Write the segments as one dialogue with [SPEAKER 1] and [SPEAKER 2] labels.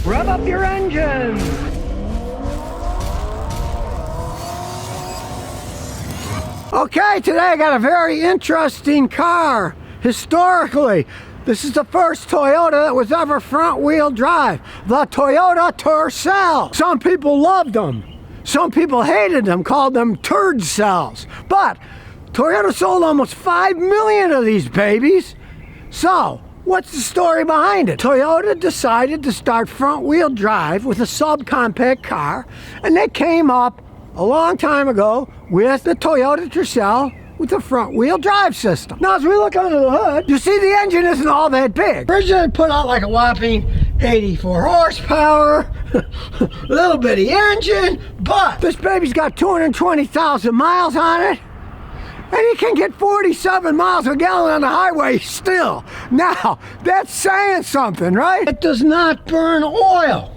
[SPEAKER 1] Rev up your engines. Okay, today I got a very interesting car. Historically, this is the first Toyota that was ever front-wheel drive, the Toyota Tercel. Some people loved them. Some people hated them, called them Tercels. But Toyota sold almost 5 million of these babies. So, what's the story behind it? Toyota decided to start front-wheel drive with a subcompact car, and they came up a long time ago with the Toyota Tercel with a front-wheel drive system. Now, as we look under the hood, you see the engine isn't all that big. Originally put out like a whopping 84 horsepower, little bitty engine, but this baby's got 220,000 miles on it, and you can get 47 miles a gallon on the highway still. Now, that's saying something, right? It does not burn oil.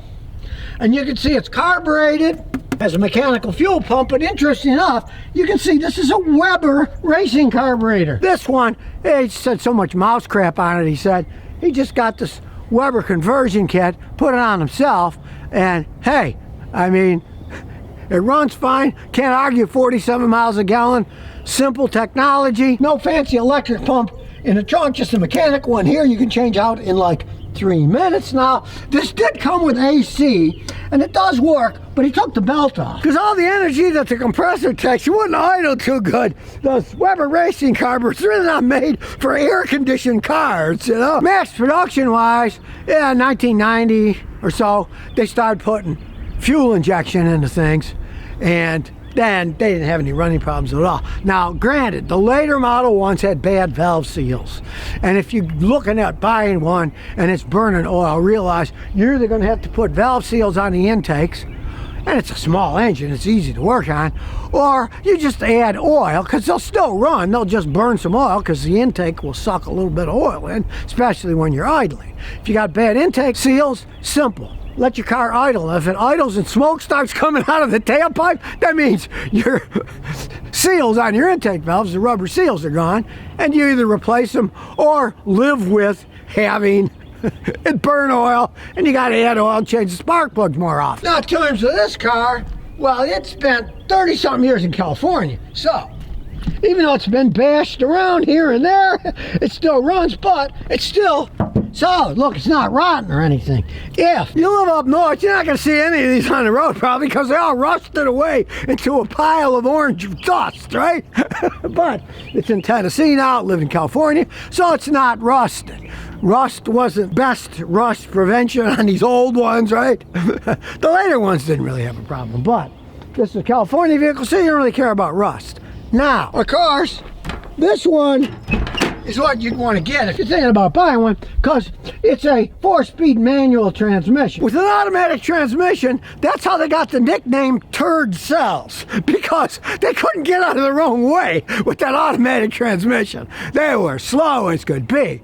[SPEAKER 1] And you can see it's carbureted, has a mechanical fuel pump, but interesting enough, you can see this is a Weber racing carburetor. This one, he said so much mouse crap on it, he said. He just got this Weber conversion kit, put it on himself, and hey, I mean, it runs fine, can't argue 47 miles a gallon, simple technology, no fancy electric pump in the trunk, just a mechanical one here you can change out in like 3 minutes. Now, this did come with AC, and it does work, but he took the belt off. Because all the energy that the compressor takes, you wouldn't idle too good. Those Weber racing carburetors are really not made for air-conditioned cars, you know? Mass production-wise, yeah, 1990 or so, they started putting fuel injection into things, and then they didn't have any running problems at all. Now, granted, the later model ones had bad valve seals. And if you're looking at buying one and it's burning oil, realize you're either going to have to put valve seals on the intakes, and it's a small engine, it's easy to work on, or you just add oil, because they'll still run, they'll just burn some oil, because the intake will suck a little bit of oil in, especially when you're idling. If you got bad intake seals, simple. Let your car idle. If it idles and smoke starts coming out of the tailpipe, that means your seals on your intake valves, the rubber seals, are gone, and you either replace them or live with having it burn oil, and you got to add oil and change the spark plugs more often. Now, in terms of this car, well, it spent 30-something years in California, so even though it's been bashed around here and there, it still runs, but it's still solid. Look, it's not rotten or anything. If you live up north, you're not going to see any of these on the road probably, because they all rusted away into a pile of orange dust, right? But it's in Tennessee now, live in California, so it's not rusted. Rust wasn't best rust prevention on these old ones, right? The later ones didn't really have a problem, but this is a California vehicle, so you don't really care about rust. Now, of course, this one is what you'd want to get if you're thinking about buying one, because it's a 4-speed manual transmission. With an automatic transmission, that's how they got the nickname Tercels, because they couldn't get out of their own way with that automatic transmission. They were slow as could be.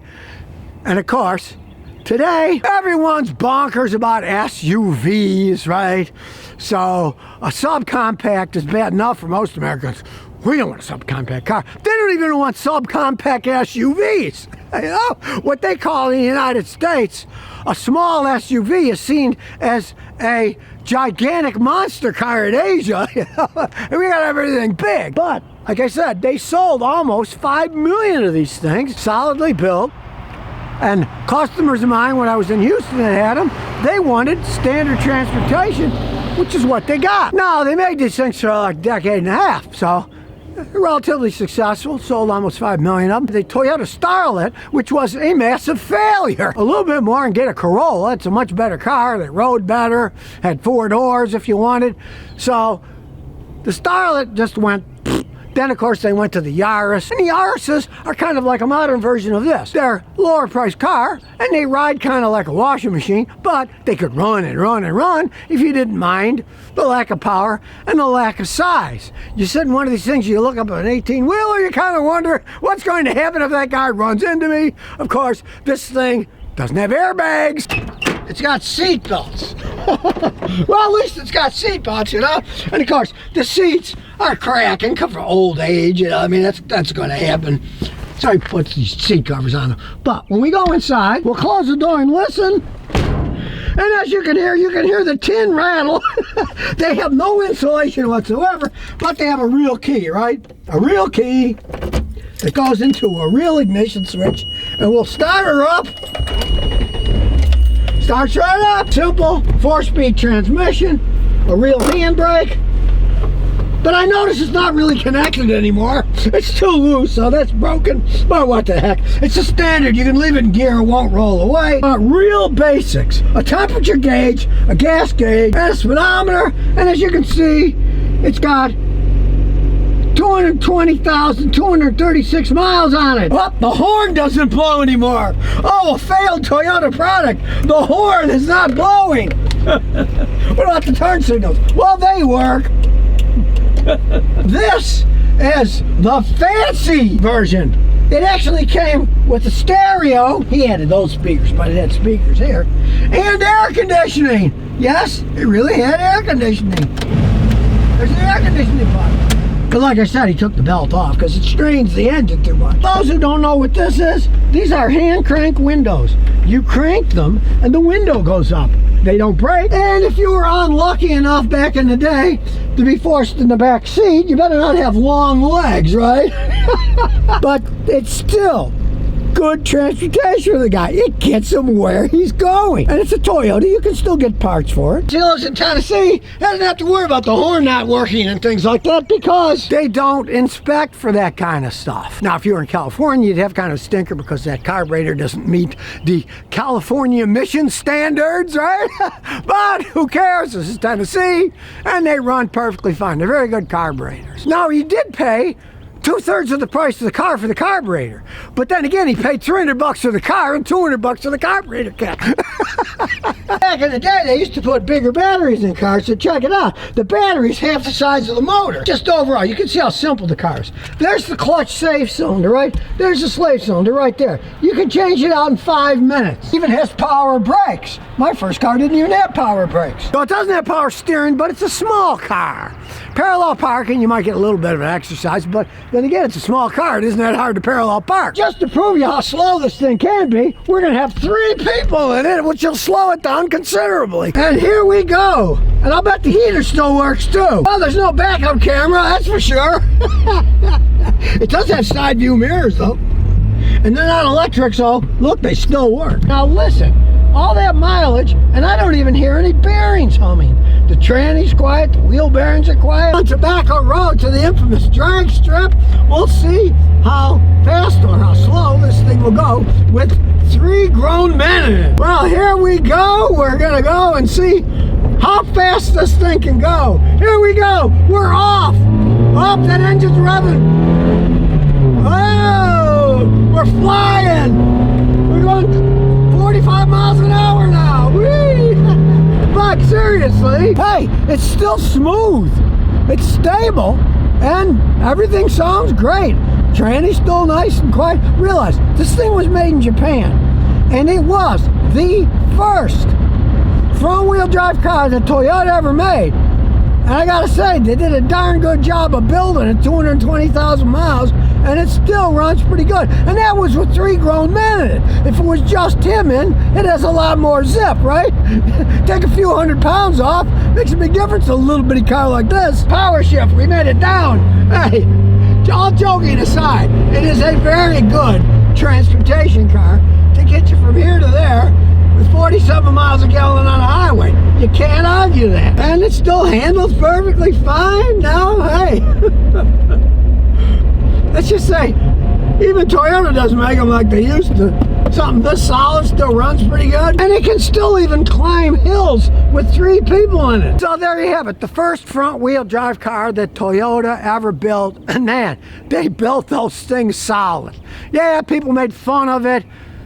[SPEAKER 1] And of course, today, everyone's bonkers about SUVs, right? So a subcompact is bad enough for most Americans. We don't want a subcompact car. They don't even want subcompact SUVs. You know, what they call in the United States, a small SUV is seen as a gigantic monster car in Asia. You know? And we got everything big. But, like I said, they sold almost 5 million of these things, solidly built. And customers of mine, when I was in Houston and had them, they wanted standard transportation, which is what they got. Now, they made these things for like a decade and a half, so they're relatively successful, sold almost 5 million of them. The Toyota Starlet, which was a massive failure. A little bit more and get a Corolla. It's a much better car that rode better, had 4 doors if you wanted. So the Starlet just went. Then, of course, they went to the Yaris. And the Yarises are kind of like a modern version of this. They're a lower priced car, and they ride kind of like a washing machine, but they could run and run and run if you didn't mind the lack of power and the lack of size. You sit in one of these things, you look up at an 18-wheeler, you kind of wonder what's going to happen if that guy runs into me. Of course, this thing doesn't have airbags. It's got seat belts. Well, at least it's got seat belts, you know? And of course, the seats are cracking, come from old age, you know? I mean, that's going to happen. So he puts these seat covers on them. But when we go inside, we'll close the door and listen. And as you can hear the tin rattle. They have no insulation whatsoever, but they have a real key, right? A real key that goes into a real ignition switch, and we'll start her up. Starts right up. Simple 4-speed transmission, a real handbrake. But I notice it's not really connected anymore. It's too loose, so that's broken. But what the heck? It's a standard. You can leave it in gear, it won't roll away. Real basics. A temperature gauge, a gas gauge, and a speedometer. And as you can see, it's got 220,236 miles on it. Oh, the horn doesn't blow anymore. Oh, a failed Toyota product. The horn is not blowing. What about the turn signals? Well, they work. This is the fancy version. It actually came with a stereo. He added those speakers, but it had speakers here. And air conditioning. Yes, it really had air conditioning. There's the air conditioning button. But like I said, he took the belt off because it strains the engine too much. Those who don't know what this is, these are hand crank windows. You crank them and the window goes up. They don't break. And if you were unlucky enough back in the day to be forced in the back seat, you better not have long legs, right? But it's still good transportation for the guy. It gets him where he's going. And it's a Toyota. You can still get parts for it. He lives in Tennessee. He doesn't have to worry about the horn not working and things like that because they don't inspect for that kind of stuff. Now, if you were in California, you'd have kind of a stinker because that carburetor doesn't meet the California emission standards, right? But who cares? This is Tennessee, and they run perfectly fine. They're very good carburetors. Now, he did pay 2/3 of the price of the car for the carburetor. But then again, he paid $300 for the car and $200 for the carburetor kit. Back in the day, they used to put bigger batteries in cars, so check it out. The battery's half the size of the motor. Just overall, you can see how simple the car is. There's the clutch safe cylinder, right? There's the slave cylinder right there. You can change it out in 5 minutes. Even has power brakes. My first car didn't even have power brakes. So it doesn't have power steering, but it's a small car. Parallel parking, you might get a little bit of an exercise, but then again, it's a small car. It isn't that hard to parallel park. Just to prove you how slow this thing can be, we're going to have 3 people in it, which will slow it down considerably. And here we go. And I'll bet the heater still works too. Well, there's no backup camera, that's for sure. It does have side view mirrors though. And they're not electric, so look, they still work. Now listen, all that mileage, and I don't even hear any bearings humming. The tranny's quiet, the wheel bearings are quiet. On Tobacco Road to the infamous drag strip, we'll see how fast or how slow this thing will go with 3 grown men in it. Well, here we go. We're gonna go and see how fast this thing can go. Here we go. We're off. Oh, that engine's revving. Oh, we're flying. We're going 45 miles an hour now. Whee! But seriously, hey, it's still smooth. It's stable, and everything sounds great. Tranny's still nice and quiet. Realize, this thing was made in Japan, and it was the first front-wheel drive car that Toyota ever made. And I gotta say, they did a darn good job of building it, 220,000 miles, and it still runs pretty good. And that was with 3 grown men in it. If it was just him in, it has a lot more zip, right? Take a few hundred pounds off, makes a big difference in a little bitty car like this. Power shift, we made it down. Hey, all joking aside, it is a very good transportation car to get you from here to there with 47 miles a gallon on a highway. You can't argue that. And it still handles perfectly fine now, hey. Let's just say, even Toyota doesn't make them like they used to. Something this solid still runs pretty good. And it can still even climb hills with 3 people in it. So there you have it, the first front-wheel drive car that Toyota ever built. And man, they built those things solid. Yeah, people made fun of it,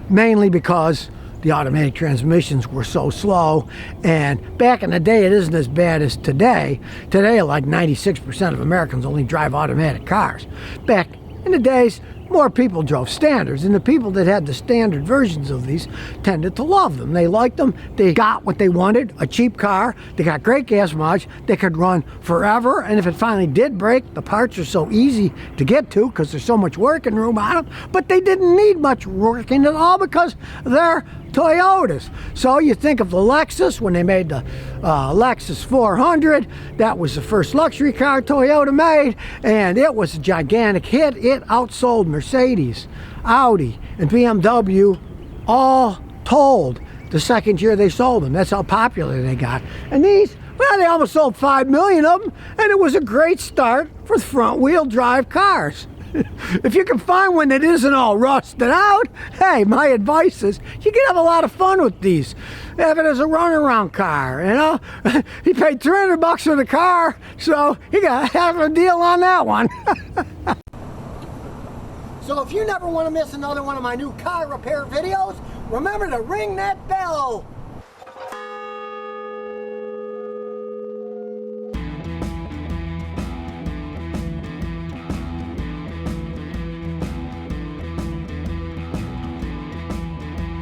[SPEAKER 1] mainly because the automatic transmissions were so slow, and back in the day it isn't as bad as today. Today, like 96% of Americans only drive automatic cars. Back in the days, more people drove standards, and the people that had the standard versions of these tended to love them. They liked them. They got what they wanted, a cheap car. They got great gas mileage. They could run forever, and if it finally did break, the parts are so easy to get to because there's so much working room on them, but they didn't need much working at all because they're Toyotas. So you think of the Lexus, when they made the Lexus 400, that was the first luxury car Toyota made, and it was a gigantic hit. It outsold Mercedes, Audi, and BMW all told the second year they sold them. That's how popular they got. And these, well, they almost sold 5 million of them, and it was a great start for front-wheel drive cars. If you can find one that isn't all rusted out, hey, my advice is you can have a lot of fun with these. Have it as a runaround car, you know. He paid $300 for the car, so he got half a deal on that one. So if you never want to miss another one of my new car repair videos, remember to ring that bell.